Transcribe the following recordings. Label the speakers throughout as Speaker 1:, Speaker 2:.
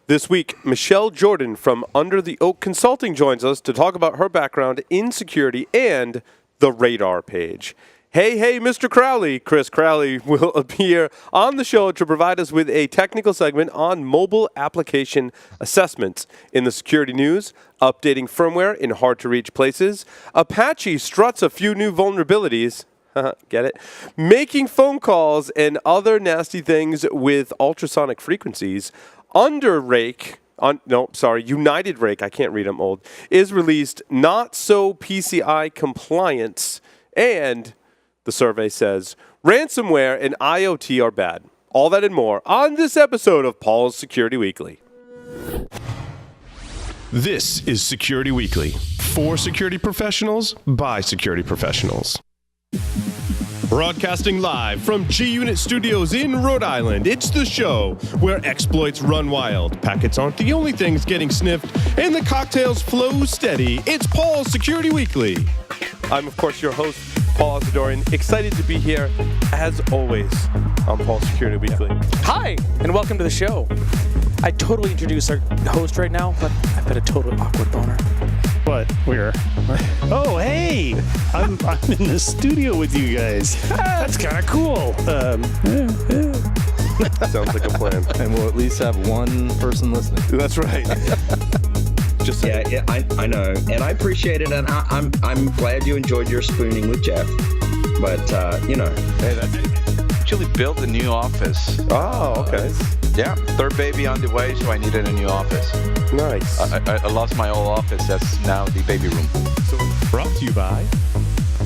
Speaker 1: This week, Michele Jordan from Under the Oak Consulting joins us to talk about her background in security and the radar page. Hey, Mr. Crowley. Chris Crowley will appear on the show to provide us with a technical segment on mobile application assessments. In the security news, updating firmware in hard-to-reach places, Apache struts a few new vulnerabilities, get it? Making phone calls and other nasty things with ultrasonic frequencies, United Rake, I can't read, I'm old, is released not so PCI compliance, and the survey says ransomware and IoT are bad. All that and more on this episode of Paul's Security Weekly.
Speaker 2: This is Security Weekly, for security professionals, by security professionals. Broadcasting live from G-Unit Studios in Rhode Island, it's the show where exploits run wild, packets aren't the only things getting sniffed, and the cocktails flow steady. It's Paul's Security Weekly.
Speaker 1: I'm, of course, your host, Paul Asadorian. Excited to be here, as always, on Paul's Security Weekly.
Speaker 3: Hi, and welcome to the show. I totally introduced our host right now, but I've got a total awkward boner.
Speaker 4: But we're... Oh, hey! I'm in the studio with you guys. That's kind of cool.
Speaker 1: Sounds like a plan.
Speaker 5: And we'll at least have one person listening.
Speaker 1: That's right. Just saying.
Speaker 6: Yeah, I know, and I appreciate it, and I'm glad you enjoyed your spooning with Jeff. But
Speaker 1: Hey, that's
Speaker 7: actually built a new office.
Speaker 1: Oh, okay.
Speaker 7: Yeah, third baby on the way, so I needed a new office.
Speaker 1: Nice.
Speaker 7: I lost my old office. That's now the baby room.
Speaker 2: So, brought to you by...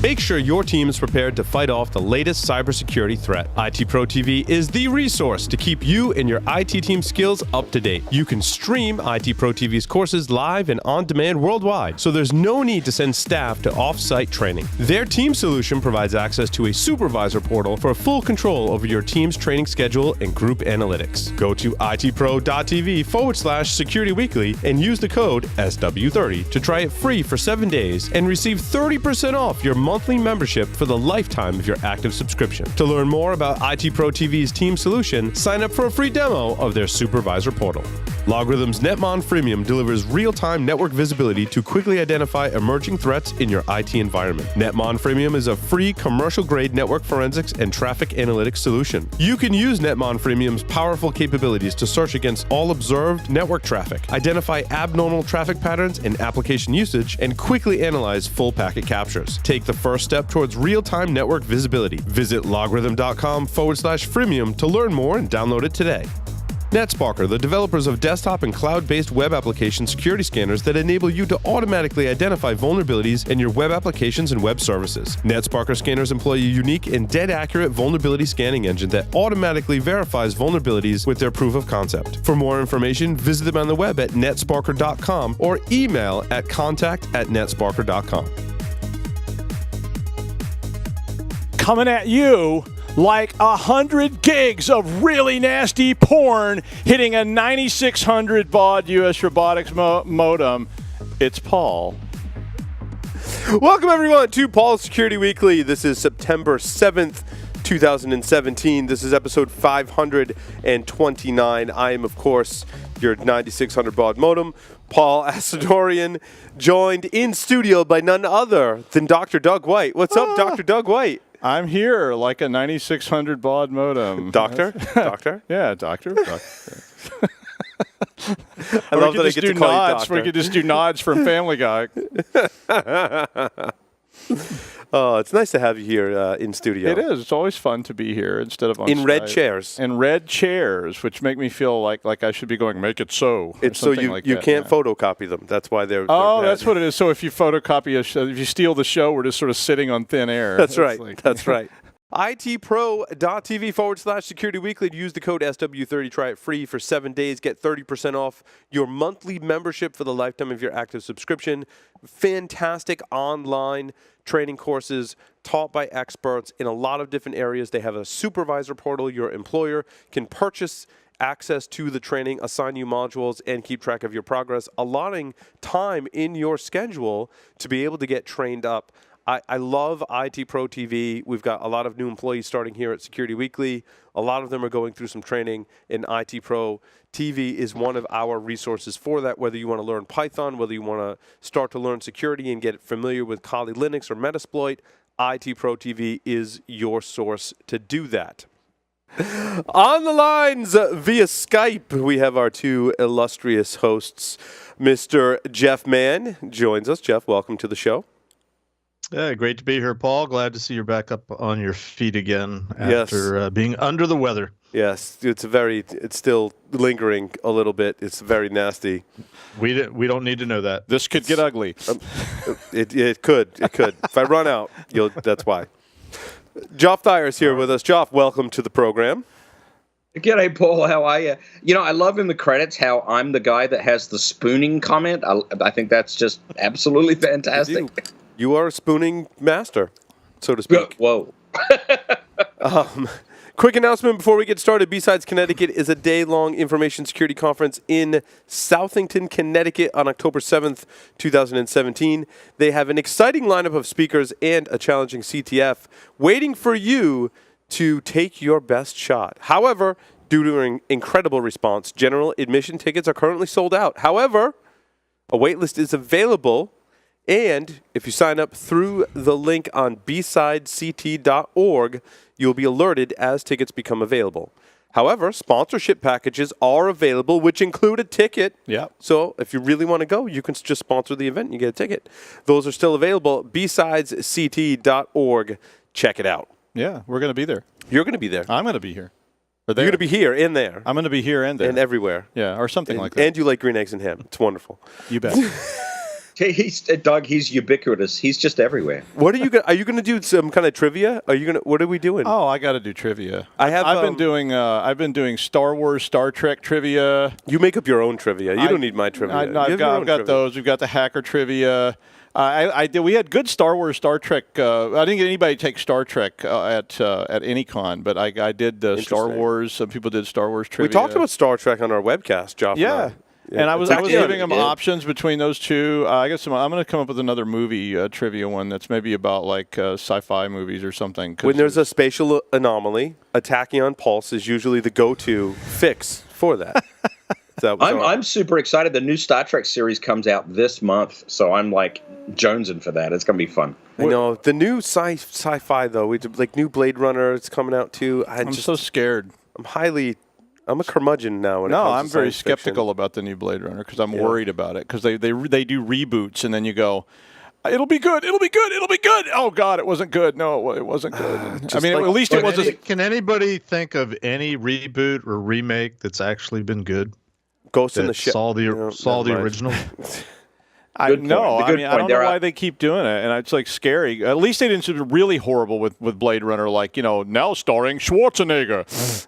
Speaker 2: Make sure your team is prepared to fight off the latest cybersecurity threat. IT Pro TV is the resource to keep you and your IT team skills up to date. You can stream IT Pro TV's courses live and on demand worldwide, so there's no need to send staff to off-site training. Their team solution provides access to a supervisor portal for full control over your team's training schedule and group analytics. Go to itpro.tv/Security Weekly and use the code SW30 to try it free for 7 days and receive 30% off your monthly membership for the lifetime of your active subscription. To learn more about IT Pro TV's team solution, sign up for a free demo of their supervisor portal. Logarithm's Netmon Freemium delivers real-time network visibility to quickly identify emerging threats in your IT environment. Netmon Freemium is a free commercial-grade network forensics and traffic analytics solution. You can use Netmon Freemium's powerful capabilities to search against all observed network traffic, identify abnormal traffic patterns and application usage, and quickly analyze full packet captures. Take the first step towards real-time network visibility. Visit logarithm.com/freemium to learn more and download it today. NetSparker, the developers of desktop and cloud-based web application security scanners that enable you to automatically identify vulnerabilities in your web applications and web services. NetSparker scanners employ a unique and dead-accurate vulnerability scanning engine that automatically verifies vulnerabilities with their proof of concept. For more information, visit them on the web at netsparker.com or email at contact@netsparker.com.
Speaker 4: Coming at you like 100 gigs of really nasty porn hitting a 9600 baud US robotics modem. It's Paul.
Speaker 1: Welcome, everyone, to Paul's Security Weekly. This is September 7th, 2017. This is episode 529. I am, of course, your 9600 baud modem, Paul Asadorian, joined in studio by none other than Dr. Doug White. What's up, Dr. Doug White?
Speaker 4: I'm here like a 9600 baud modem.
Speaker 1: Doctor? Doctor?
Speaker 4: Yeah, doctor.
Speaker 1: I love that I get to call you doctor.
Speaker 4: We could just do nods from Family Guy.
Speaker 1: Oh, it's nice to have you here in studio.
Speaker 4: It is. It's always fun to be here instead of on
Speaker 1: in
Speaker 4: Skype.
Speaker 1: red chairs.
Speaker 4: In red chairs, which make me feel like I should be going, make it so.
Speaker 1: It's so you can't photocopy them. That's why they're
Speaker 4: that's what it is. So if you photocopy a show, if you steal the show, we're just sort of sitting on thin air.
Speaker 1: That's right. That's right. itpro.tv/Security Weekly to use the code SW30. Try it free for 7 days. Get 30% off your monthly membership for the lifetime of your active subscription. Fantastic online training courses taught by experts in a lot of different areas. They have a supervisor portal. Your employer can purchase access to the training, assign you modules, and keep track of your progress, allotting time in your schedule to be able to get trained up I love IT Pro TV. We've got a lot of new employees starting here at Security Weekly. A lot of them are going through some training, and IT Pro TV is one of our resources for that, whether you want to learn Python, whether you want to start to learn security and get familiar with Kali Linux or Metasploit, IT Pro TV is your source to do that. On the lines via Skype, we have our two illustrious hosts. Mr. Jeff Mann joins us. Jeff, welcome to the show.
Speaker 8: Yeah, great to be here, Paul. Glad to see you're back up on your feet again after being under the weather.
Speaker 1: Yes, it's still lingering a little bit. It's very nasty.
Speaker 8: We don't need to know that.
Speaker 4: This could get ugly.
Speaker 1: It could. If I run out, that's why. Joff Thayer's here with us. Joff, welcome to the program.
Speaker 6: G'day, Paul. How are you? You know, I love in the credits how I'm the guy that has the spooning comment. I think that's just absolutely fantastic.
Speaker 1: You are a spooning master, so to speak.
Speaker 6: Whoa.
Speaker 1: Quick announcement before we get started. B-Sides Connecticut is a day-long information security conference in Southington, Connecticut on October 7th, 2017. They have an exciting lineup of speakers and a challenging CTF waiting for you to take your best shot. However, due to an incredible response, general admission tickets are currently sold out. However, a waitlist is available, and if you sign up through the link on bsidect.org, you'll be alerted as tickets become available. However, sponsorship packages are available, which include a ticket.
Speaker 4: Yeah.
Speaker 1: So if you really want to go, you can just sponsor the event and you get a ticket. Those are still available. bsidect.org. Check it out.
Speaker 4: Yeah, we're going to be there.
Speaker 1: You're going to be there.
Speaker 4: I'm going to be here.
Speaker 1: You're going to be here and there.
Speaker 4: I'm going to be here and there.
Speaker 1: And everywhere.
Speaker 4: Yeah, or something like that.
Speaker 1: And you like green eggs and ham. It's wonderful.
Speaker 4: You bet.
Speaker 6: Doug, he's ubiquitous. He's just everywhere.
Speaker 1: What are you going to do? Some kind of trivia? What are we doing?
Speaker 4: Oh, I got to do trivia.
Speaker 1: I've
Speaker 4: been doing Star Wars, Star Trek trivia.
Speaker 1: You make up your own trivia. You don't need my trivia.
Speaker 4: I've got those. We've got the hacker trivia. We had good Star Wars, Star Trek. I didn't get anybody to take Star Trek at AnyCon, but I did Star Wars. Some people did Star Wars trivia.
Speaker 1: We talked about Star Trek on our webcast, Joff.
Speaker 4: Yeah. And I was giving them options between those two. I'm going to come up with another movie trivia one that's maybe about like sci-fi movies or something.
Speaker 1: When there's a spatial anomaly, a tachyon pulse is usually the go-to fix for that.
Speaker 6: I'm super excited. The new Star Trek series comes out this month, so I'm like jonesing for that. It's going to be fun.
Speaker 1: I know. The new sci-fi, though, like new Blade Runner, it's coming out too.
Speaker 4: I'm so scared.
Speaker 1: I'm a curmudgeon now.
Speaker 4: I'm very skeptical about the new Blade Runner because I'm worried about it because they do reboots and then you go, it'll be good. Oh God, it wasn't good. No, it wasn't good. At least it wasn't.
Speaker 8: Can anybody think of any reboot or remake that's actually been good?
Speaker 1: Ghost in the Shell.
Speaker 8: Saw the original.
Speaker 4: I don't know why they keep doing it, and it's like scary. At least they didn't do really horrible with Blade Runner, like now starring Schwarzenegger,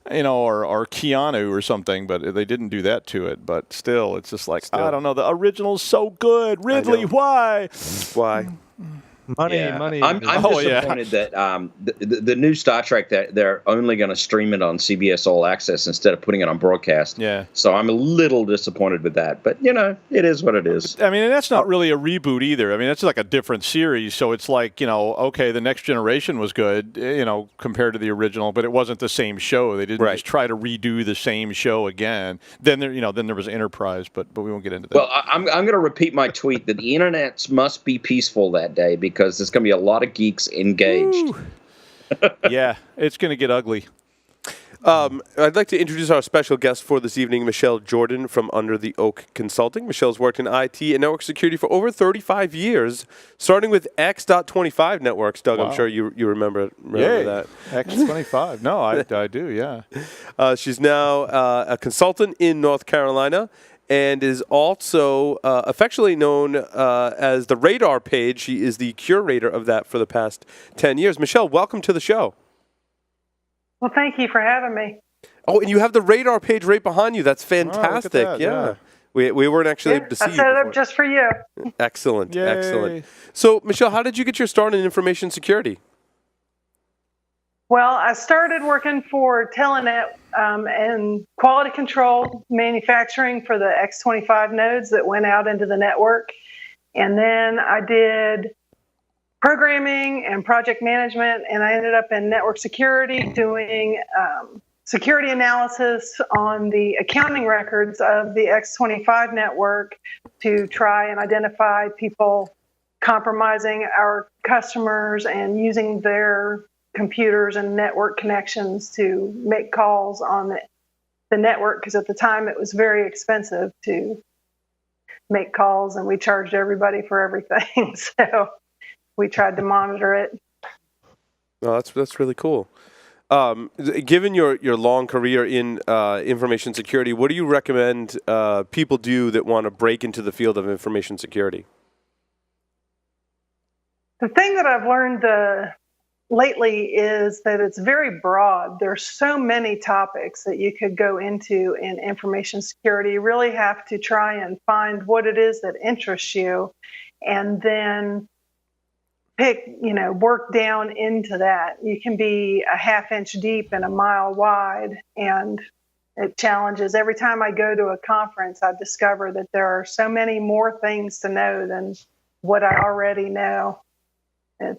Speaker 4: or Keanu or something. But they didn't do that to it. But still, it's just like I don't know. The original's so good. Ridley, why?
Speaker 1: Why?
Speaker 8: Money.
Speaker 6: I'm disappointed that the new Star Trek that they're only going to stream it on CBS All Access instead of putting it on broadcast.
Speaker 4: Yeah.
Speaker 6: So I'm a little disappointed with that, but it is what it is.
Speaker 4: I mean, and that's not really a reboot either. I mean, that's like a different series. So it's like okay, the Next Generation was good, compared to the original, but it wasn't the same show. They didn't just try to redo the same show again. Then there was Enterprise, but we won't get into that.
Speaker 6: Well, I'm going to repeat my tweet that the internets must be peaceful that day because there's going to be a lot of geeks engaged.
Speaker 4: Yeah, it's going to get ugly.
Speaker 1: I'd like to introduce our special guest for this evening, Michele Jordan from Under the Oak Consulting. Michelle's worked in IT and network security for over 35 years, starting with X.25 networks. Doug, wow. I'm sure you remember that.
Speaker 4: X25. No, I do, yeah.
Speaker 1: She's now a consultant in North Carolina and is also affectionately known as the Radar page. She is the curator of that for the past 10 years. Michele, welcome to the show.
Speaker 9: Well, thank you for having me.
Speaker 1: Oh, and you have the Radar page right behind you. That's fantastic.
Speaker 4: Look at that, yeah.
Speaker 1: We weren't actually able to see you.
Speaker 9: I set it up just for you.
Speaker 1: Excellent.
Speaker 4: Yay.
Speaker 1: Excellent. So, Michele, how did you get your start in information security?
Speaker 9: Well, I started working for Telenet and quality control manufacturing for the X25 nodes that went out into the network. And then I did programming and project management, and I ended up in network security doing security analysis on the accounting records of the X25 network to try and identify people compromising our customers and using their computers and network connections to make calls on the network, because at the time it was very expensive to make calls and we charged everybody for everything. So we tried to monitor it.
Speaker 1: No, that's really cool. Given your long career in information security, what do you recommend people do that want to break into the field of information security?
Speaker 9: The thing that I've learned lately is that it's very broad. There's so many topics that you could go into in information security. You really have to try and find what it is that interests you, and then work down into that. You can be a half-inch deep and a mile wide, and it challenges. Every time I go to a conference, I discover that there are so many more things to know than what I already know.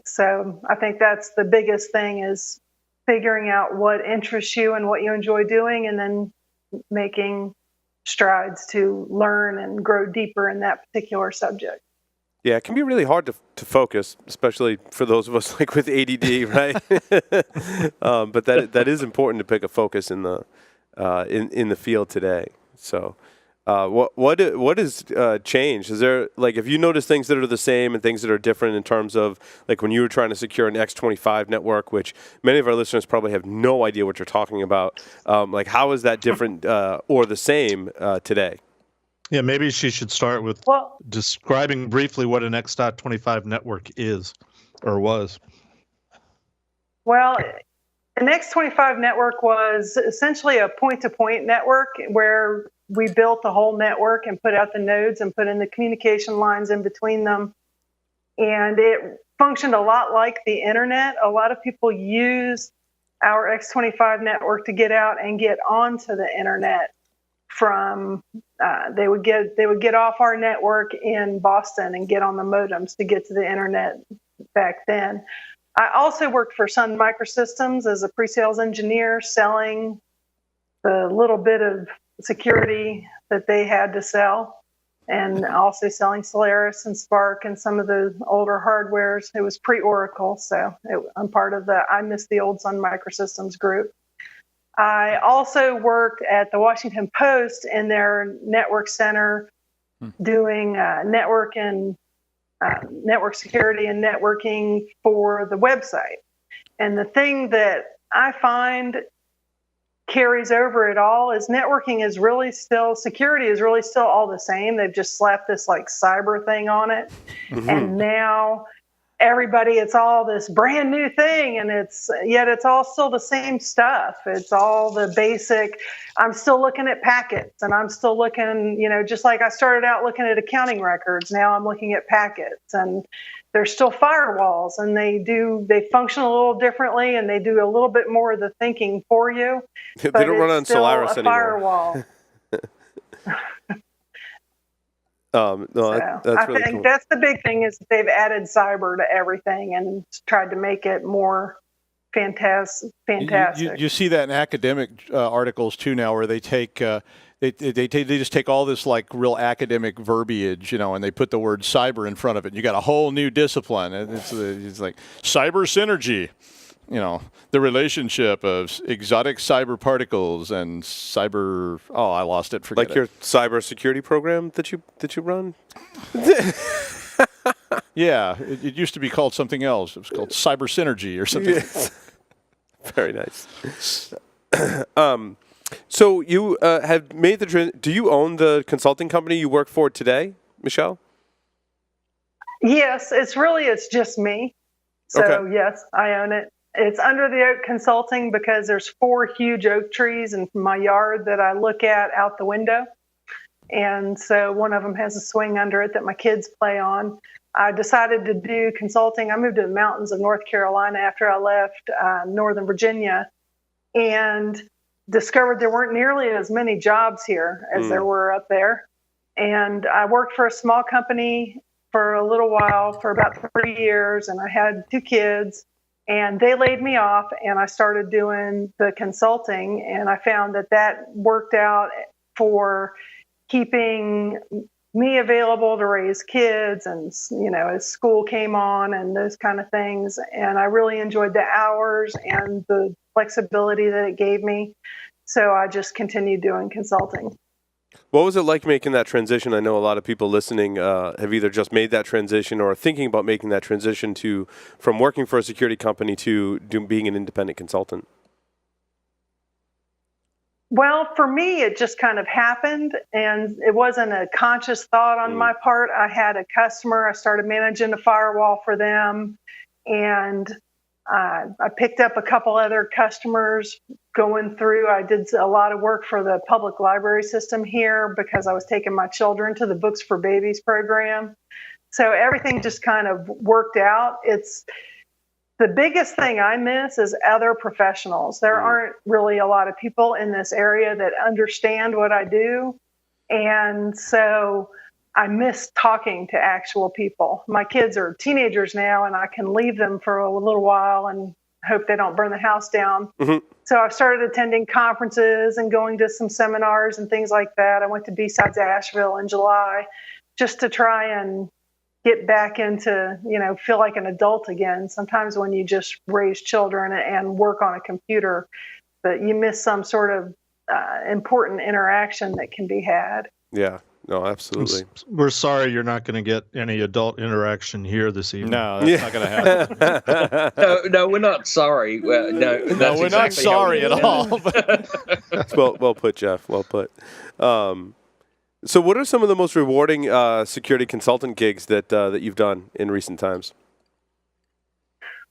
Speaker 9: So I think that's the biggest thing, is figuring out what interests you and what you enjoy doing, and then making strides to learn and grow deeper in that particular subject.
Speaker 1: Yeah, it can be really hard to focus, especially for those of us like with ADD, right? But that is important to pick a focus in the field today. So, what has changed? Is there, like, if you notice things that are the same and things that are different in terms of, like, when you were trying to secure an X25 network, which many of our listeners probably have no idea what you're talking about, like, how is that different or the same today?
Speaker 8: Yeah, maybe she should start with describing briefly what an X.25 network is or was.
Speaker 9: Well, an X25 network was essentially a point-to-point network where we built the whole network and put out the nodes and put in the communication lines in between them. And it functioned a lot like the internet. A lot of people use our X25 network to get out and get onto the internet from they would get off our network in Boston and get on the modems to get to the internet back then. I also worked for Sun Microsystems as a pre-sales engineer, selling the little bit of security that they had to sell, and also selling Solaris and Spark and some of the older hardwares. It was pre-Oracle, so I'm part of the I Miss the Old Sun Microsystems group. I also worked at the Washington Post in their network center doing network security and networking for the website. And the thing that I find carries over it all is networking is really still, security is really still all the same. They've just slapped this like cyber thing on it. Mm-hmm. And now everybody, it's all this brand new thing, and it's all still the same stuff. It's all the basic. I'm still looking at packets, and I'm still looking, just like I started out looking at accounting records. Now I'm looking at packets, and there's still firewalls, and they function a little differently, and they do a little bit more of the thinking for you.
Speaker 1: They don't run on Solaris anymore.
Speaker 9: Firewall.
Speaker 1: No, that's really cool.
Speaker 9: That's the big thing, is that they've added cyber to everything and tried to make it more fantastic.
Speaker 4: You see that in academic articles too now, where they take they just take all this like real academic verbiage, and they put the word cyber in front of it. And you got a whole new discipline. It's like cyber synergy. The relationship of exotic cyber particles and cyber. Oh, I lost it. Forget
Speaker 1: like your cyber security program that you run.
Speaker 4: Yeah, it used to be called something else. It was called cyber synergy or something.
Speaker 1: Yes. Very nice. So you have made the. Do you own the consulting company you work for today, Michele?
Speaker 9: Yes, it's just me. So okay. Yes, I own it. It's Under the Oak Consulting because there's 4 huge oak trees in my yard that I look at out the window. And so one of them has a swing under it that my kids play on. I decided to do consulting. I moved to the mountains of North Carolina after I left Northern Virginia, and discovered there weren't nearly as many jobs here as there were up there. And I worked for a small company for a little while, for about 3 years, and I had 2 kids, and they laid me off, and I started doing the consulting, and I found that worked out for keeping me available to raise kids, and as school came on and those kind of things. And I really enjoyed the hours and the flexibility that it gave me. So I just continued doing consulting.
Speaker 1: What was it like making that transition? I know a lot of people listening have either just made that transition or are thinking about making that transition from working for a security company to being an independent consultant.
Speaker 9: Well, for me, it just kind of happened, and it wasn't a conscious thought on my part. I had a customer. I started managing a firewall for them, and I picked up a couple other customers going through. I did a lot of work for the public library system here because I was taking my children to the Books for Babies program. So everything just kind of worked out. The biggest thing I miss is other professionals. There aren't really a lot of people in this area that understand what I do. And so I miss talking to actual people. My kids are teenagers now, and I can leave them for a little while and hope they don't burn the house down. Mm-hmm. So I've started attending conferences and going to some seminars and things like that. I went to B-Sides Asheville in July just to try and get back into, feel like an adult again. Sometimes when you just raise children and work on a computer, but you miss some sort of important interaction that can be had.
Speaker 1: Yeah, no, absolutely.
Speaker 8: We're sorry you're not going to get any adult interaction here this evening.
Speaker 4: No, that's not going to happen.
Speaker 6: No, we're not sorry. Well, no,
Speaker 4: we're not sorry at all.
Speaker 1: Well put, Jeff. Well put. So what are some of the most rewarding security consultant gigs that you've done in recent times?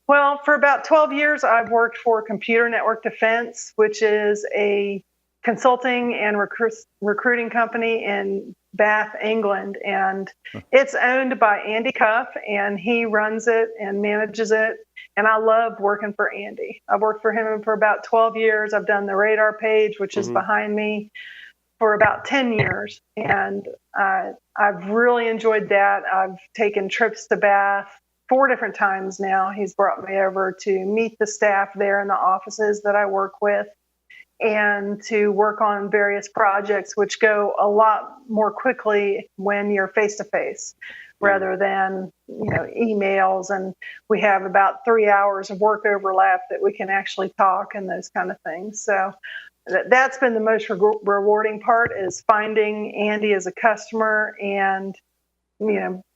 Speaker 9: Well, for about 12 years, I've worked for Computer Network Defense, which is a consulting and recruiting company in Bath, England. And it's owned by Andy Cuff, and he runs it and manages it. And I love working for Andy. I've worked for him for about 12 years. I've done the radar page, which is behind me, for about 10 years. And I've really enjoyed that. I've taken trips to Bath 4 different times now. He's brought me over to meet the staff there in the offices that I work with and to work on various projects, which go a lot more quickly when you're face-to-face rather than, emails. And we have about 3 hours of work overlap that we can actually talk and those kind of things. So that's been the most rewarding part, is finding Andy as a customer and,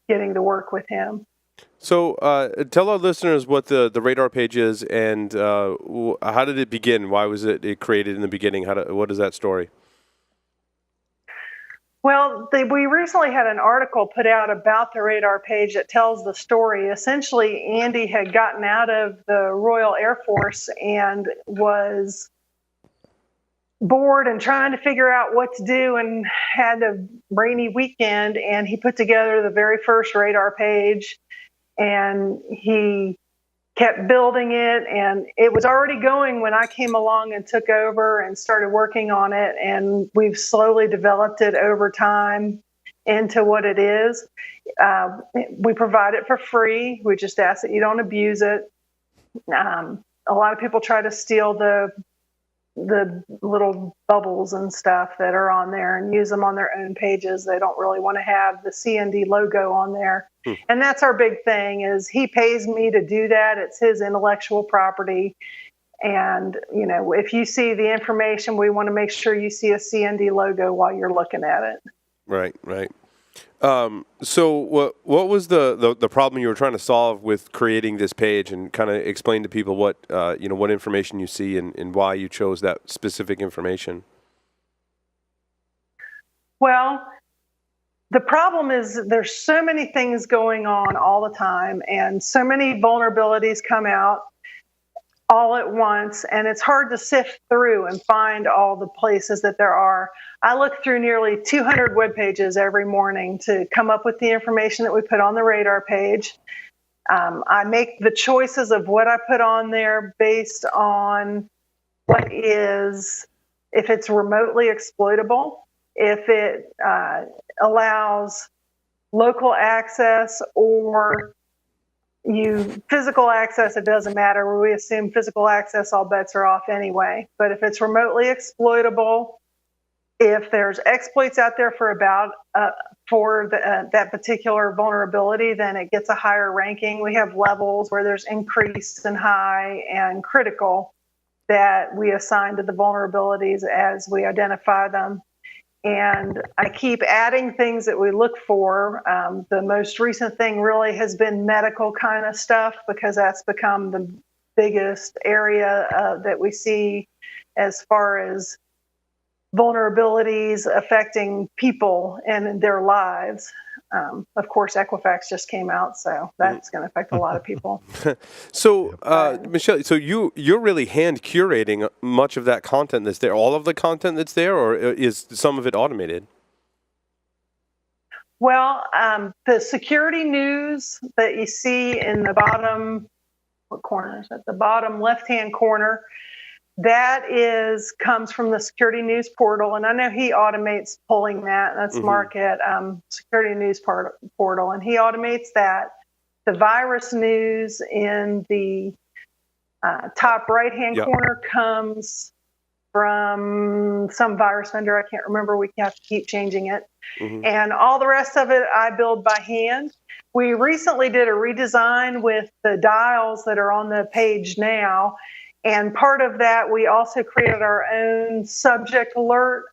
Speaker 9: getting to work with him.
Speaker 1: So tell our listeners what the radar page is and how did it begin? Why was it created in the beginning? What is that story?
Speaker 9: Well, we recently had an article put out about the radar page that tells the story. Essentially, Andy had gotten out of the Royal Air Force and was bored and trying to figure out what to do, and had a rainy weekend, and he put together the very first radar page, and he kept building it, and it was already going when I came along and took over and started working on it, and we've slowly developed it over time into what it is. We provide it for free. We just ask that you don't abuse it. A lot of people try to steal the little bubbles and stuff that are on there and use them on their own pages. They don't really want to have the CND logo on there. And that's our big thing, is he pays me to do that. It's his intellectual property. And, if you see the information, we want to make sure you see a CND logo while you're looking at it.
Speaker 1: Right. So what was the problem you were trying to solve with creating this page, and kind of explain to people what information you see and why you chose that specific information?
Speaker 9: Well, the problem is there's so many things going on all the time, and so many vulnerabilities come out all at once, and it's hard to sift through and find all the places that there are. I look through nearly 200 web pages every morning to come up with the information that we put on the radar page. I make the choices of what I put on there based on if it's remotely exploitable, if it allows local access or physical access, it doesn't matter. Where we assume physical access, all bets are off anyway. But if it's remotely exploitable, if there's exploits out there for that particular vulnerability, then it gets a higher ranking. We have levels where there's increased and high and critical that we assign to the vulnerabilities as we identify them. And I keep adding things that we look for. The most recent thing really has been medical kind of stuff, because that's become the biggest area that we see as far as vulnerabilities affecting people and their lives. Of course, Equifax just came out, so that's going to affect a lot of people.
Speaker 1: So, Michele, so you're really hand curating much of that content that's there, all of the content that's there, or is some of it automated?
Speaker 9: Well, the security news that you see in the bottom, what corner is that? The bottom left-hand corner. That comes from the Security News Portal, and I know he automates pulling that. That's Mark at Security News Portal, and he automates that. The virus news in the top right-hand corner comes from some virus vendor. I can't remember. We have to keep changing it. And all the rest of it I build by hand. We recently did a redesign with the dials that are on the page now. And part of that, we also created our own subject alert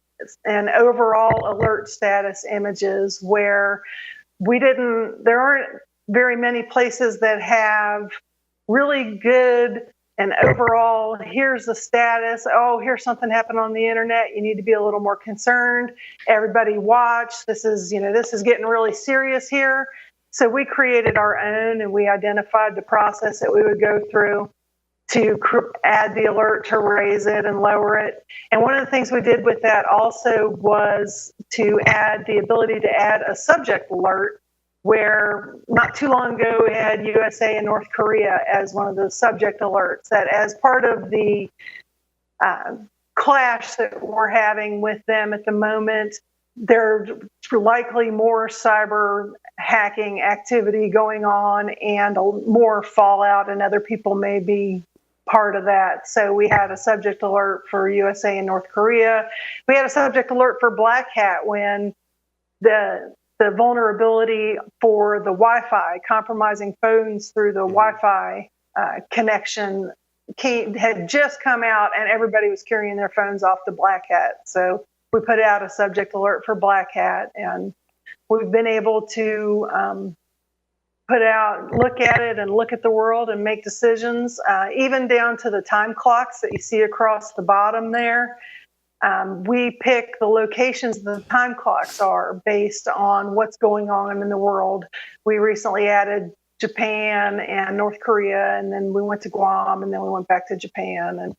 Speaker 9: and overall alert status images, where there aren't very many places that have really good and overall, here's the status. Oh, here's something happened on the internet. You need to be a little more concerned. Everybody watch. This is getting really serious here. So we created our own, and we identified the process that we would go through to add the alert, to raise it and lower it. And one of the things we did with that also was to add the ability to add a subject alert, where not too long ago we had USA and North Korea as one of the subject alerts, that as part of the clash that we're having with them at the moment, there's likely more cyber hacking activity going on and more fallout, and other people may be part of that. So we had a subject alert for USA and North Korea. We had a subject alert for Black Hat when the vulnerability for the Wi-Fi, compromising phones through the Wi-Fi connection had just come out, and everybody was carrying their phones off the Black Hat. So we put out a subject alert for Black Hat, and we've been able to look at it and look at the world and make decisions, even down to the time clocks that you see across the bottom there. We pick the locations the time clocks are based on what's going on in the world. We recently added Japan and North Korea, and then we went to Guam, and then we went back to Japan. And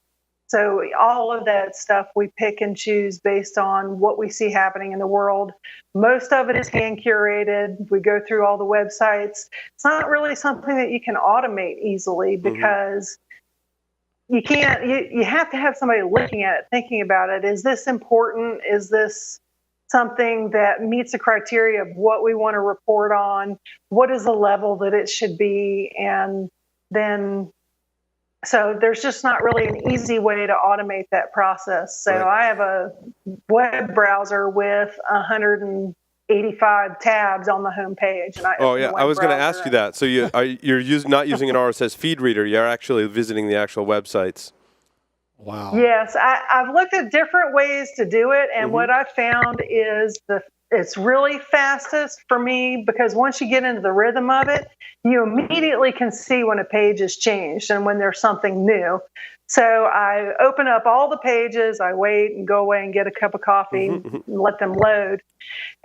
Speaker 9: so all of that stuff we pick and choose based on what we see happening in the world. Most of it is hand curated. We go through all the websites. It's not really something that you can automate easily, because you can't. You have to have somebody looking at it, thinking about it. Is this important? Is this something that meets the criteria of what we want to report on? What is the level that it should be? And then, so there's just not really an easy way to automate that process. So I have a web browser with 185 tabs on the home page. And
Speaker 1: I was going to ask you that. So you're not using an RSS feed reader. You're actually visiting the actual websites.
Speaker 4: Wow.
Speaker 9: Yes, I've looked at different ways to do it, and what I found is it's really fastest for me, because once you get into the rhythm of it, you immediately can see when a page has changed and when there's something new. So I open up all the pages, I wait and go away and get a cup of coffee and let them load.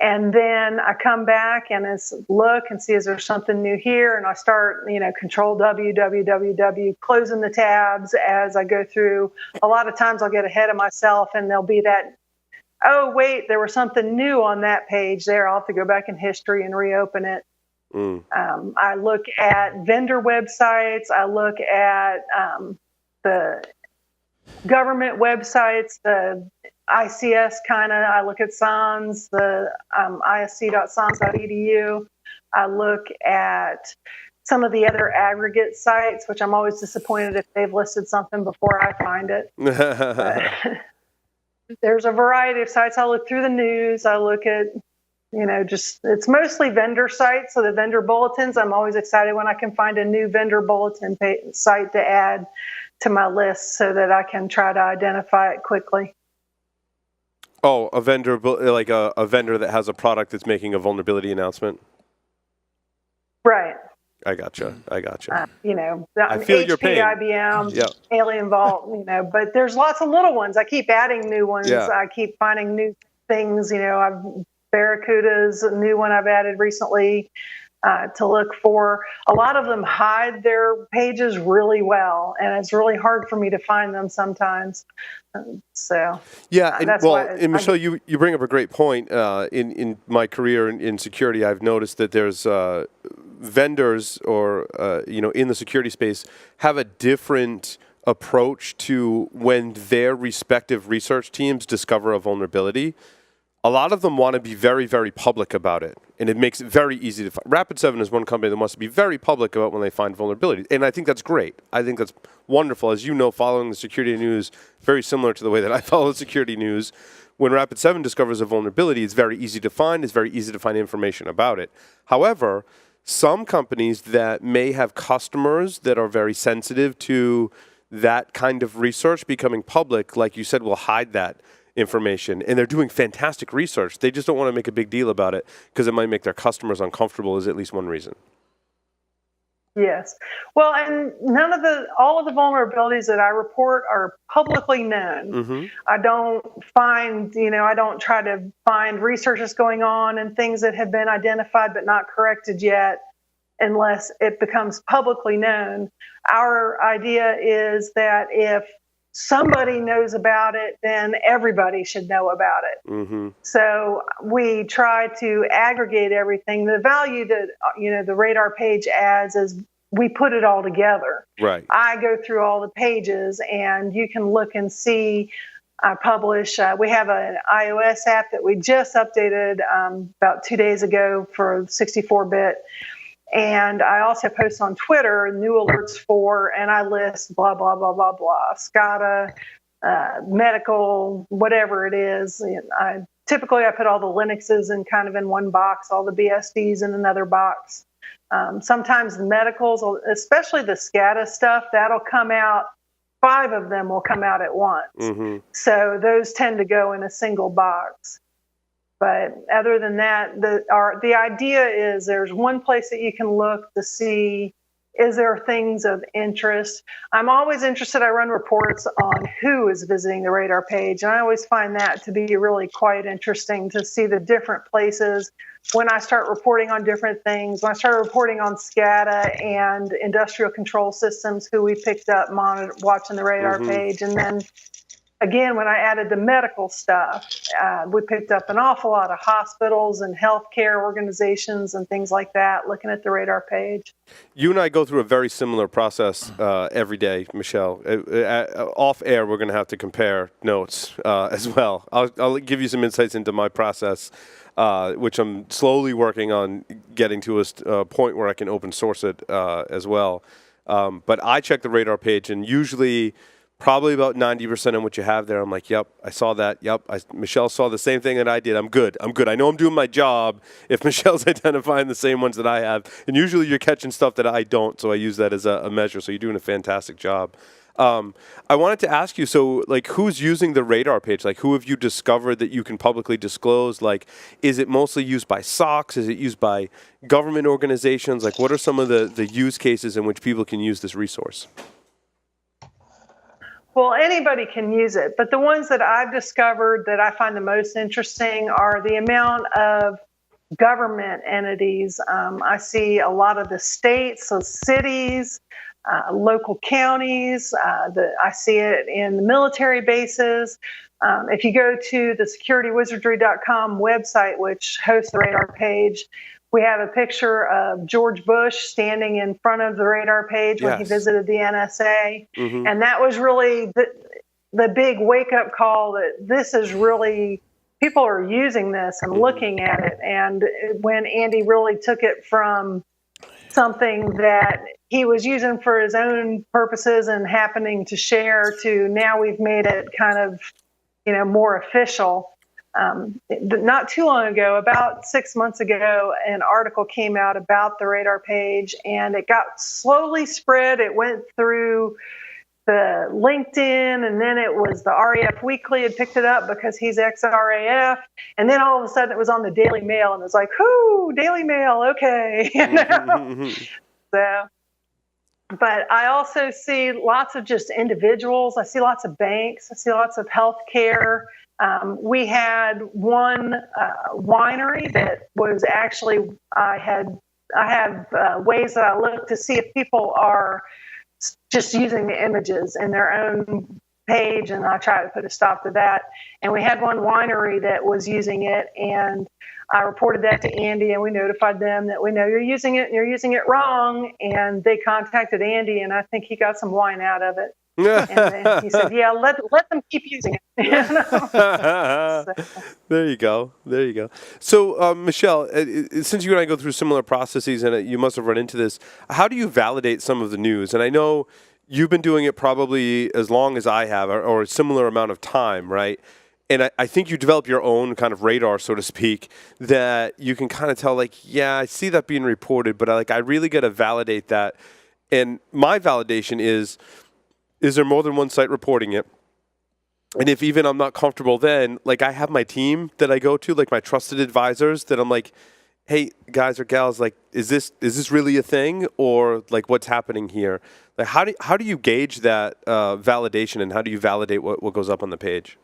Speaker 9: And then I come back and look and see, is there something new here? And I start, Control W, closing the tabs as I go through. A lot of times I'll get ahead of myself, and there'll be that, oh, wait, there was something new on that page there. I'll have to go back in history and reopen it. I look at vendor websites. I look at the government websites, the ICS kind of. I look at SANS, the isc.sans.edu. I look at some of the other aggregate sites, which I'm always disappointed if they've listed something before I find it. There's a variety of sites. I look through the news. I look at, it's mostly vendor sites. So the vendor bulletins, I'm always excited when I can find a new vendor bulletin site to add to my list so that I can try to identify it quickly.
Speaker 1: Oh, a vendor, like a vendor that has a product that's making a vulnerability announcement?
Speaker 9: Right.
Speaker 1: I gotcha. I feel
Speaker 9: HP,
Speaker 1: your pain.
Speaker 9: IBM,
Speaker 1: Yeah.
Speaker 9: Alien Vault, but there's lots of little ones. I keep adding new ones.
Speaker 1: Yeah.
Speaker 9: I keep finding new things. Barracuda's a new one I've added recently to look for. A lot of them hide their pages really well, and it's really hard for me to find them sometimes.
Speaker 1: Yeah, and Michelle, you bring up a great point. In my career in security, I've noticed that there's vendors or in the security space have a different approach to when their respective research teams discover a vulnerability. A lot of them want to be very, very public about it, and it makes it very easy to find. Rapid7 is one company that wants to be very public about when they find vulnerabilities, and I think that's great. I think that's wonderful. As you know, following the security news, very similar to the way that I follow security news, when Rapid7 discovers a vulnerability, it's very easy to find. It's very easy to find information about it. However, some companies that may have customers that are very sensitive to that kind of research becoming public, like you said, will hide that information, and they're doing fantastic research. They just don't want to make a big deal about it because it might make their customers uncomfortable, is at least one reason.
Speaker 9: Yes. Well, and all of the vulnerabilities that I report are publicly known.
Speaker 1: Mm-hmm.
Speaker 9: I don't try to find research that's going on and things that have been identified but not corrected yet unless it becomes publicly known. Our idea is that if somebody knows about it, then everybody should know about it.
Speaker 1: Mm-hmm.
Speaker 9: So we try to aggregate everything. The value that the Radar page adds is we put it all together.
Speaker 1: Right.
Speaker 9: I go through all the pages, and you can look and see. I publish. We have an iOS app that we just updated about 2 days ago for 64-bit. And I also post on Twitter new alerts for, and I list blah, blah, blah, blah, blah, SCADA, medical, whatever it is. Typically, I put all the Linuxes in one box, all the BSDs in another box. Sometimes the medicals, especially the SCADA stuff, that'll come out. 5 of them will come out at once.
Speaker 1: Mm-hmm.
Speaker 9: So those tend to go in a single box. But other than that, the idea is there's one place that you can look to see, is there things of interest? I'm always interested. I run reports on who is visiting the Radar page, and I always find that to be really quite interesting to see the different places. When I start reporting on different things, when I started reporting on SCADA and industrial control systems, who we picked up watching the Radar page, and then again, when I added the medical stuff, we picked up an awful lot of hospitals and healthcare organizations and things like that, looking at the Radar page.
Speaker 1: You and I go through a very similar process every day, Michelle. Off air, we're going to have to compare notes as well. I'll give you some insights into my process, which I'm slowly working on getting to a point where I can open source it as well. But I check the Radar page, and usually probably about 90% of what you have there, I'm like, yep, I saw that. Yep, Michelle saw the same thing that I did. I'm good. I know I'm doing my job if Michelle's identifying the same ones that I have. And usually you're catching stuff that I don't, so I use that as a measure. So you're doing a fantastic job. I wanted to ask you, so who's using the Radar page? Who have you discovered that you can publicly disclose? Is it mostly used by SOCs? Is it used by government organizations? What are some of the use cases in which people can use this resource?
Speaker 9: Well, anybody can use it, but the ones that I've discovered that I find the most interesting are the amount of government entities. I see a lot of the states, so cities, local counties. I see it in the military bases. If you go to the securitywizardry.com website, which hosts the Radar page, we have a picture of George Bush standing in front of the Radar page when he visited the NSA. Mm-hmm. And that was really, the big wake-up call that this is really, people are using this and looking at it. And when Andy really took it from something that he was using for his own purposes and happening to share to now we've made it kind of, more official. Not too long ago, about 6 months ago, an article came out about the radar page, and it got slowly spread. It went through the LinkedIn, and then it was the RAF Weekly had picked it up because he's ex-RAF, and then all of a sudden it was on the Daily Mail, and it was like, whoo, Daily Mail, okay. So, but I also see lots of just individuals. I see lots of banks. I see lots of healthcare. We had one winery that was actually, I have ways that I look to see if people are just using the images in their own page, and I try to put a stop to that. And we had one winery that was using it, and I reported that to Andy, and we notified them that we know you're using it and you're using it wrong. And they contacted Andy, and I think he got some wine out of it. And then he said, yeah, let them keep using it.
Speaker 1: There you go. So, Michele, since you and I go through similar processes, and you must have run into this, how do you validate some of the news? And I know you've been doing it probably as long as I have, or a similar amount of time, right? And I think you develop your own kind of radar, so to speak, that you can kind of tell, like, yeah, I see that being reported, but I really got to validate that. And my validation is there more than one site reporting it? And if even I'm not comfortable, then like I have my team that I go to, like my trusted advisors, that I'm like, hey, guys or gals, like, is this really a thing, or like what's happening here? Like, how do you gauge that validation, and how do you validate what goes up on the page?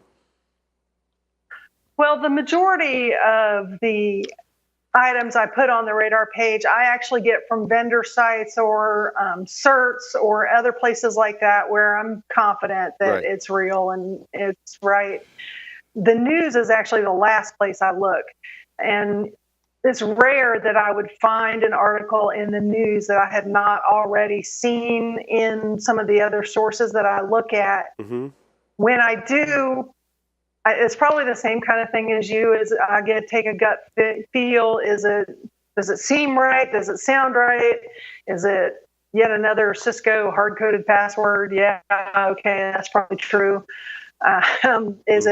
Speaker 9: Well, the majority of the items I put on the radar page, I actually get from vendor sites or certs or other places like that where I'm confident that it's real and it's right. The news is actually the last place I look. And it's rare that I would find an article in the news that I had not already seen in some of the other sources that I look at. Mm-hmm. When I do, it's probably the same kind of thing as you. Is I take a gut feel. Does it seem right? Does it sound right? Is it yet another Cisco hard-coded password? Yeah, okay, that's probably true. Is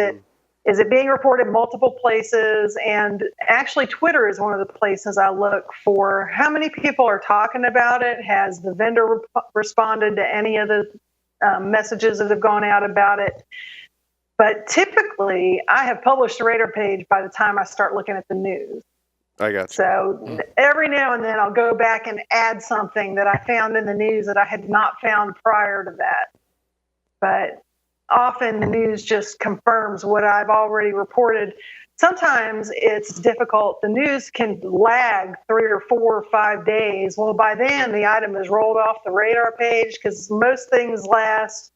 Speaker 9: it being reported multiple places? And actually, Twitter is one of the places I look for. How many people are talking about it? Has the vendor responded to any of the messages that have gone out about it? But typically, I have published a radar page by the time I start looking at the news.
Speaker 1: I got you.
Speaker 9: So every now and then I'll go back and add something that I found in the news that I had not found prior to that. But often the news just confirms what I've already reported. Sometimes it's difficult. The news can lag 3 or 4 or 5 days. Well, by then the item is rolled off the radar page because most things last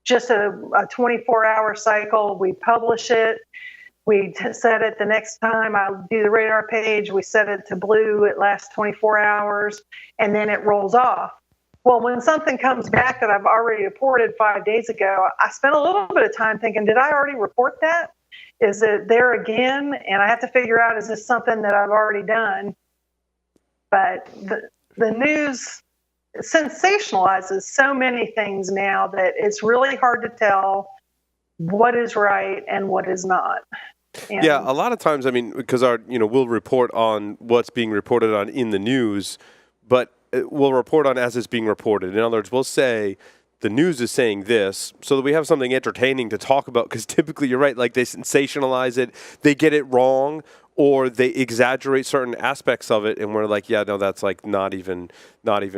Speaker 9: just a 24-hour cycle. We publish it. We set it the next time I do the radar page. We set it to blue. It lasts 24 hours, and then it rolls off. Well, when something comes back that I've already reported 5 days ago, I spent a little bit of time thinking, did I already report that? Is it there again? And I have to figure out, is this something that I've already done? But the news sensationalizes so many things now that it's really hard to tell what is right and what is not. And
Speaker 1: yeah, a lot of times, I mean, because we'll report on what's being reported on in the news, but we'll report on as it's being reported. In other words, we'll say the news is saying this so that we have something entertaining to talk about, because typically you're right, like they sensationalize it, they get it wrong, or they exaggerate certain aspects of it, and we're like, yeah, no, that's like not even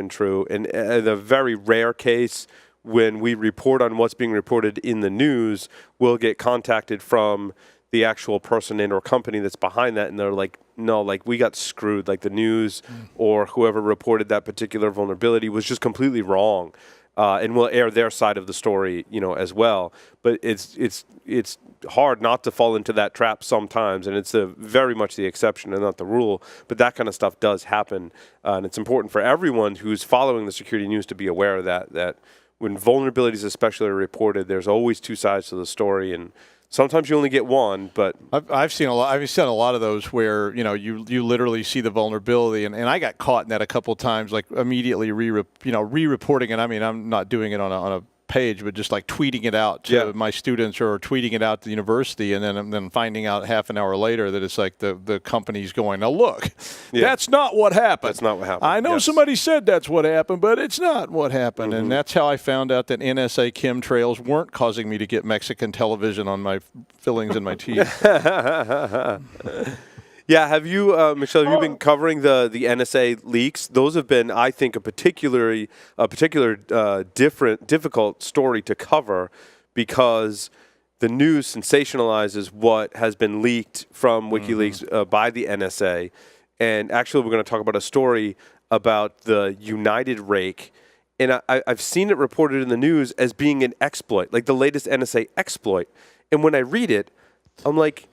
Speaker 1: true. And in a very rare case, when we report on what's being reported in the news, we'll get contacted from the actual person and or company that's behind that, and they're like, no, like we got screwed. Like the news or whoever reported that particular vulnerability was just completely wrong. And we'll air their side of the story, as well. But it's hard not to fall into that trap sometimes, and it's very much the exception and not the rule. But that kind of stuff does happen, and it's important for everyone who's following the security news to be aware of that when vulnerabilities especially are reported, there's always two sides to the story, and sometimes you only get one. But
Speaker 4: I've seen a lot. I've seen a lot of those where you literally see the vulnerability, and I got caught in that a couple of times, like immediately re-reporting it. I mean, I'm not doing it on a page, but just like tweeting it out to my students or tweeting it out to the university, and then finding out half an hour later that it's like the company's going, now look, that's not what happened.
Speaker 1: That's not what happened.
Speaker 4: I know somebody said that's what happened, but it's not what happened. And that's how I found out that NSA chemtrails weren't causing me to get Mexican television on my fillings in my teeth.
Speaker 1: Yeah, have you, Michelle? Have you been covering the NSA leaks? Those have been, I think, a particular difficult story to cover because the news sensationalizes what has been leaked from WikiLeaks by the NSA. And actually, we're going to talk about a story about the United Rake. And I've seen it reported in the news as being an exploit, like the latest NSA exploit. And when I read it, I'm like,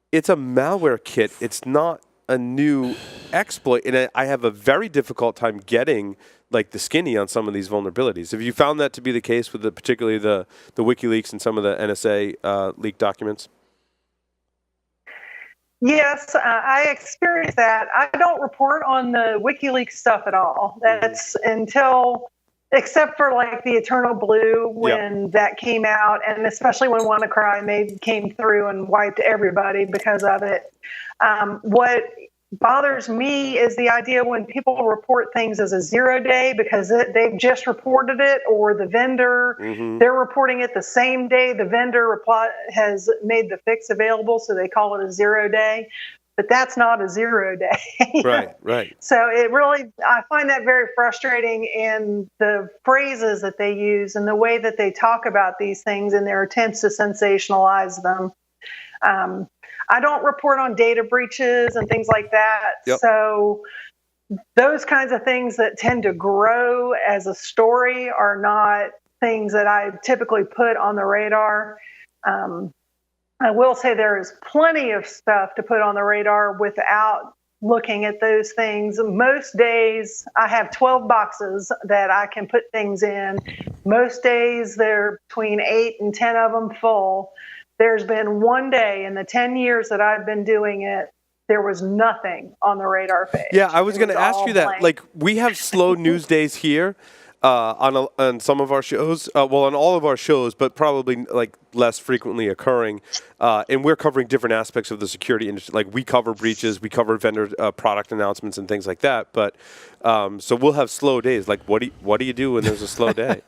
Speaker 1: it's a malware kit. It's not a new exploit. And I have a very difficult time getting like the skinny on some of these vulnerabilities. Have you found that to be the case with particularly the WikiLeaks and some of the NSA leaked documents?
Speaker 9: Yes, I experienced that. I don't report on the WikiLeaks stuff at all. That's except for like the Eternal Blue when that came out, and especially when WannaCry came through and wiped everybody because of it. What bothers me is the idea when people report things as a 0 day because they've just reported it, or the vendor, they're reporting it the same day the vendor has made the fix available, so they call it a 0 day. But that's not a 0 day.
Speaker 1: Right.
Speaker 9: So I find that very frustrating in the phrases that they use and the way that they talk about these things in their attempts to sensationalize them. I don't report on data breaches and things like that. So those kinds of things that tend to grow as a story are not things that I typically put on the radar. I will say there is plenty of stuff to put on the radar without looking at those things. Most days I have 12 boxes that I can put things in. Most days they're between 8 and 10 of them full. There's been one day in the 10 years that I've been doing it, there was nothing on the radar page.
Speaker 1: Yeah, I was going to ask you that. Blank. Like, we have slow news days here on some of our shows. Well, on all of our shows, but probably like less frequently occurring. And we're covering different aspects of the security industry. Like, we cover breaches, we cover vendor product announcements and things like that. But so we'll have slow days. Like, what do you do when there's a slow day?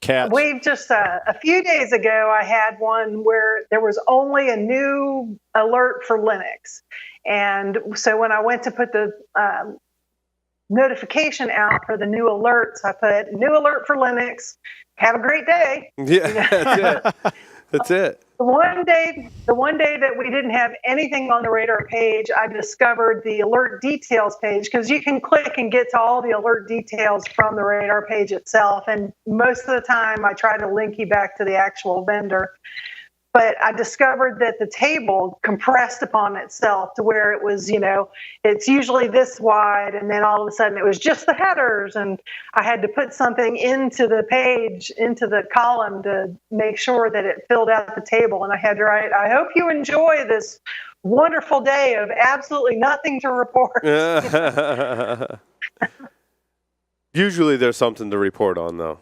Speaker 4: Cats.
Speaker 9: We've just a few days ago, I had one where there was only a new alert for Linux. And so when I went to put the notification out for the new alerts, I put new alert for Linux. Have a great day.
Speaker 1: Yeah, that's it. That's it.
Speaker 9: The one day that we didn't have anything on the radar page, I discovered the alert details page, because you can click and get to all the alert details from the radar page itself. And most of the time I try to link you back to the actual vendor. But I discovered that the table compressed upon itself to where it was, it's usually this wide, and then all of a sudden it was just the headers, and I had to put something into the page, into the column to make sure that it filled out the table. And I had to write, I hope you enjoy this wonderful day of absolutely nothing to report.
Speaker 1: Usually there's something to report on, though.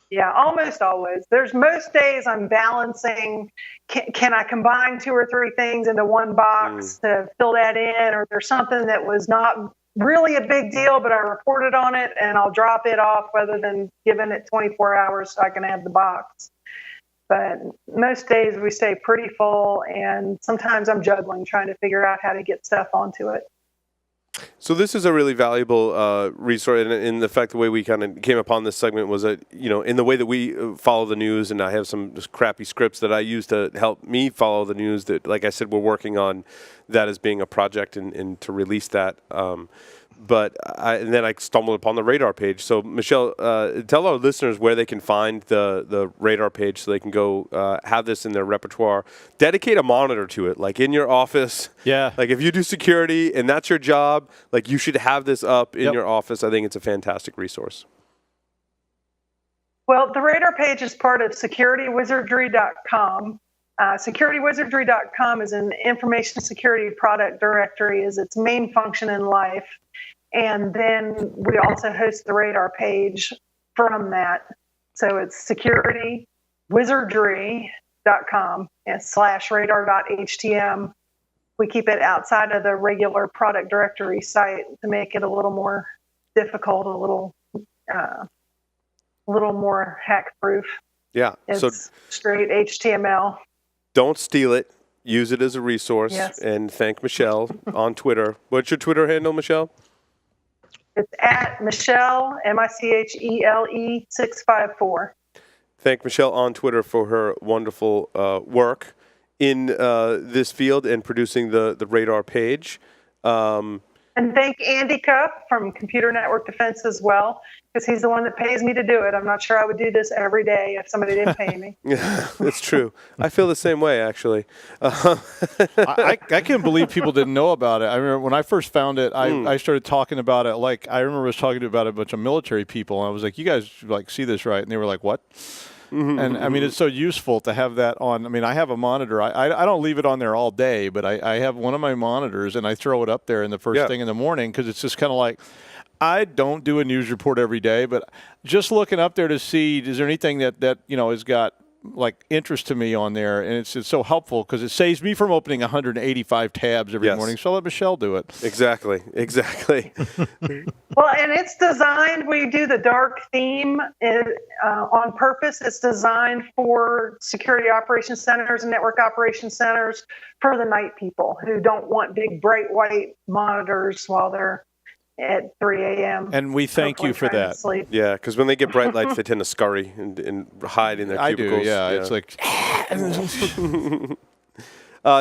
Speaker 9: Yeah, almost always. There's most days I'm balancing, can I combine 2 or 3 things into one box to fill that in, or there's something that was not really a big deal, but I reported on it, and I'll drop it off rather than giving it 24 hours so I can have the box. But most days we stay pretty full, and sometimes I'm juggling, trying to figure out how to get stuff onto it.
Speaker 1: So this is a really valuable resource, and in the fact the way we kind of came upon this segment was that, in the way that we follow the news, and I have some just crappy scripts that I use to help me follow the news that, like I said, we're working on that as being a project and to release that. And then I stumbled upon the radar page. So, Michelle, tell our listeners where they can find the radar page so they can go have this in their repertoire. Dedicate a monitor to it, like in your office.
Speaker 4: Yeah.
Speaker 1: Like if you do security and that's your job, like you should have this up in your office. I think it's a fantastic resource.
Speaker 9: Well, the radar page is part of securitywizardry.com. Securitywizardry.com is an information security product directory, is its main function in life. And then we also host the radar page from that. So it's securitywizardry.com and /radar.htm. We keep it outside of the regular product directory site to make it a little more difficult, a little more hack-proof.
Speaker 1: Yeah.
Speaker 9: It's
Speaker 1: so
Speaker 9: straight HTML.
Speaker 1: Don't steal it. Use it as a resource.
Speaker 9: Yes.
Speaker 1: And thank Michele on Twitter. What's your Twitter handle, Michele?
Speaker 9: It's at Michele, Michele 654.
Speaker 1: Thank Michele on Twitter for her wonderful work in this field and producing the radar page.
Speaker 9: And thank Andy Cup from Computer Network Defense as well, because he's the one that pays me to do it. I'm not sure I would do this every day if somebody didn't pay me.
Speaker 1: Yeah, it's true. I feel the same way, actually.
Speaker 4: I can't believe people didn't know about it. I remember when I first found it, I started talking about it. Like, I remember I was talking about a bunch of military people, and I was like, you guys like see this, right? And they were like, what? And I mean, it's so useful to have that on. I mean, I have a monitor. I don't leave it on there all day, but I have one of my monitors and I throw it up there in the first thing in the morning because it's just kind of like, I don't do a news report every day, but just looking up there to see, is there anything that you know, has got like interest to me on there, and it's so helpful because it saves me from opening 185 tabs every morning. So I'll let Michele do it.
Speaker 1: Exactly.
Speaker 9: Well, and it's designed, we do the dark theme on purpose. It's designed for security operations centers and network operations centers for the night people who don't want big bright white monitors while they're at 3 a.m.
Speaker 4: And we thank you for that.
Speaker 1: Yeah, because when they get bright lights, they tend to scurry and hide in their cubicles.
Speaker 4: I do, It's like...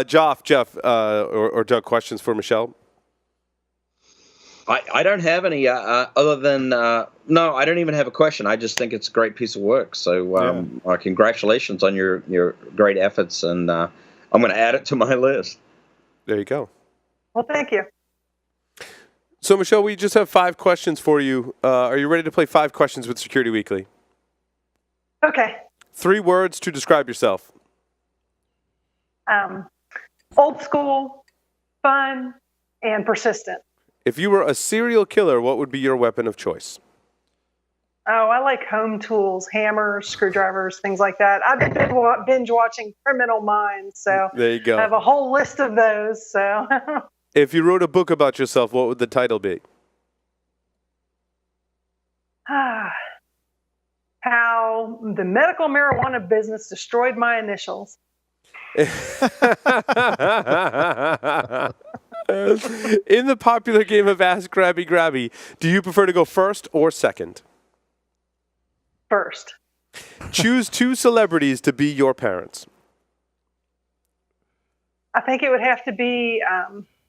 Speaker 1: Jeff, or Doug, questions for Michele?
Speaker 6: I don't have any other than, no, I don't even have a question. I just think it's a great piece of work. So congratulations on your great efforts, and I'm going to add it to my list.
Speaker 1: There you go.
Speaker 9: Well, thank you.
Speaker 1: So, Michele, we just have 5 questions for you. Are you ready to play 5 questions with Security Weekly?
Speaker 9: Okay.
Speaker 1: 3 words to describe yourself.
Speaker 9: Old school, fun, and persistent.
Speaker 1: If you were a serial killer, what would be your weapon of choice?
Speaker 9: Oh, I like home tools, hammers, screwdrivers, things like that. I've been binge watching Criminal Minds, so
Speaker 1: there you go.
Speaker 9: I have a whole list of those. So.
Speaker 1: If you wrote a book about yourself, what would the title be?
Speaker 9: How the medical marijuana business destroyed my initials.
Speaker 1: In the popular game of Ask Grabby Grabby, do you prefer to go first or second?
Speaker 9: First.
Speaker 1: Choose 2 celebrities to be your parents.
Speaker 9: I think it would have to be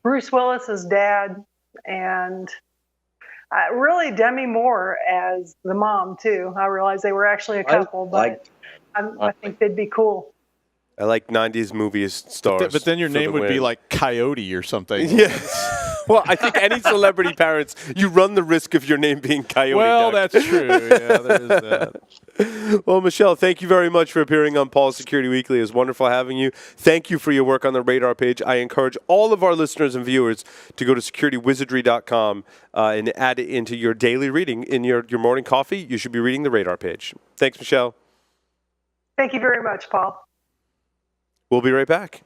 Speaker 9: Bruce Willis's dad, and really Demi Moore as the mom too. I realized they were actually a couple, but I think they'd be cool.
Speaker 1: I like 90s movies stars.
Speaker 4: But then your name would be like Coyote or something.
Speaker 1: Yeah. Well, I think any celebrity parents, you run the risk of your name being Coyote.
Speaker 4: Well,
Speaker 1: Duck.
Speaker 4: that's true. Yeah, there is that.
Speaker 1: Well, Michele, thank you very much for appearing on Paul's Security Weekly. It was wonderful having you. Thank you for your work on the radar page. I encourage all of our listeners and viewers to go to securitywizardry.com and add it into your daily reading. In your morning coffee, you should be reading the radar page. Thanks, Michele.
Speaker 9: Thank you very much, Paul.
Speaker 1: We'll be right back.